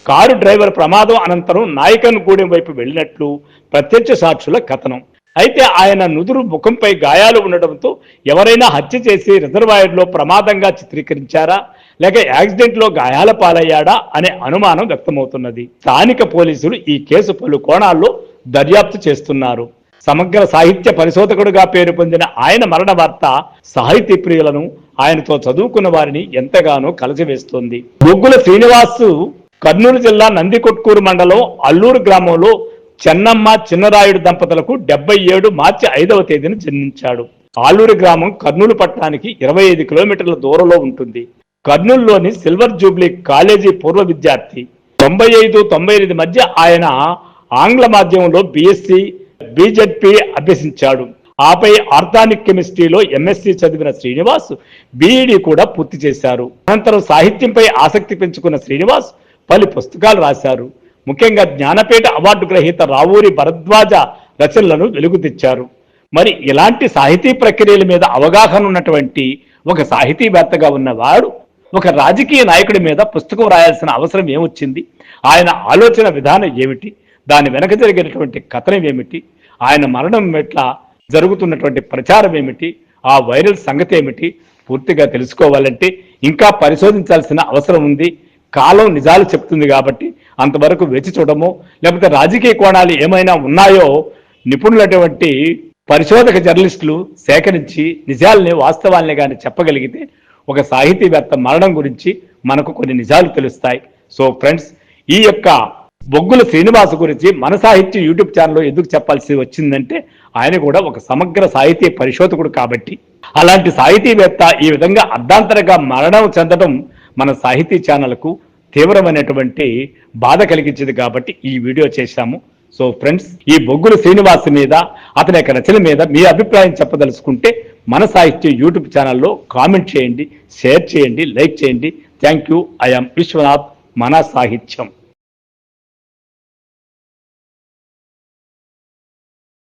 Car driver ప్రమాదం అనంతరం నాయకన్గూడెం వైపు వెళ్లినట్లు ప్రత్యక్ష సాక్షుల కథనం. అయితే ఆయన నుదురు ముఖంపై గాయాలు ఉండడంతో ఎవరైనా హత్య చేసి రిజర్వాయర్లో ప్రమాదంగా చిత్రీకరించారా లేక యాక్సిడెంట్లో గాయాల పాలయ్యాడా అనే అనుమానం వ్యక్తమవుతున్నది. స్థానిక పోలీసులు ఈ కేసు పలు కోణాల్లో దర్యాప్తు చేస్తున్నారు. సమగ్ర సాహిత్య పరిశోధకుడుగా పేరు పొందిన ఆయన మరణ వార్త సాహితీ ప్రియులను, ఆయనతో చదువుకున్న వారిని ఎంతగానో కలచివేస్తోంది. బొగ్గుల శ్రీనివాసు కర్నూలు జిల్లా నందికొట్కూరు మండలం అల్లూరు గ్రామంలో చెన్నమ్మ చిన్నరాయుడు దంపతులకు 77 మార్చి 5వ తేదీన జన్మించాడు. ఆలూరు గ్రామం కర్నూలు పట్టణానికి 25 కిలోమీటర్ల దూరంలో ఉంటుంది. కర్నూలులోని సిల్వర్ జూబ్లీ కాలేజీ పూర్వ విద్యార్థి. 95-98 మధ్య ఆయన ఆంగ్ల మాధ్యమంలో బిఎస్సి బిజెడ్పి అభ్యసించాడు. ఆపై ఆర్గానిక్ కెమిస్ట్రీలో ఎంఎస్సి చదివిన శ్రీనివాస్ బిఈడి కూడా పూర్తి చేశారు. అనంతరం సాహిత్యంపై ఆసక్తి పెంచుకున్న శ్రీనివాస్ పలు పుస్తకాలు రాశారు. ముఖ్యంగా జ్ఞానపీఠ అవార్డు గ్రహీత రావూరి భరద్వాజ రచనలను వెలుగు తెచ్చారు. మరి ఇలాంటి సాహితీ ప్రక్రియల మీద అవగాహన ఉన్నటువంటి ఒక సాహితీవేత్తగా ఉన్నవాడు ఒక రాజకీయ నాయకుడి మీద పుస్తకం రాయాల్సిన అవసరం ఏమొచ్చింది? ఆయన ఆలోచన విధానం ఏమిటి? దాని వెనక జరిగినటువంటి కథనం ఏమిటి? ఆయన మరణం ఎట్లా జరుగుతున్నటువంటి ప్రచారం ఏమిటి? ఆ వైరల్ సంగతి ఏమిటి? పూర్తిగా తెలుసుకోవాలంటే ఇంకా పరిశోధించాల్సిన అవసరం ఉంది. కాలం నిజాలు చెప్తుంది కాబట్టి అంతవరకు వేచి చూడమో, లేకపోతే రాజకీయ కోణాలు ఏమైనా ఉన్నాయో నిపుణులటువంటి పరిశోధక జర్నలిస్టులు సేకరించి నిజాలని వాస్తవాల్ని కానీ చెప్పగలిగితే ఒక సాహితీవేత్త మరణం గురించి మనకు కొన్ని నిజాలు తెలుస్తాయి. సో ఫ్రెండ్స్, ఈ యొక్క బొగ్గుల శ్రీనివాస్ గురించి మన సాహిత్య యూట్యూబ్ ఛానల్లో ఎందుకు చెప్పాల్సి వచ్చిందంటే ఆయన కూడా ఒక సమగ్ర సాహితీ పరిశోధకుడు కాబట్టి. అలాంటి సాహితీవేత్త ఈ విధంగా అర్ధాంతరంగా మరణం చెందడం మన సాహితీ ఛానల్కు తీవ్రమైనటువంటి బాధ కలిగించింది కాబట్టి ఈ వీడియో చేశాము. సో ఫ్రెండ్స్, ఈ బొగ్గుల శ్రీనివాస్ మీద, అతని యొక్క రచన మీద మీ అభిప్రాయం చెప్పదలుచుకుంటే మన సాహిత్య యూట్యూబ్ ఛానల్లో కామెంట్ చేయండి, షేర్ చేయండి, లైక్ చేయండి. Thank you. I am Vishwanath, మన సాహిత్యం.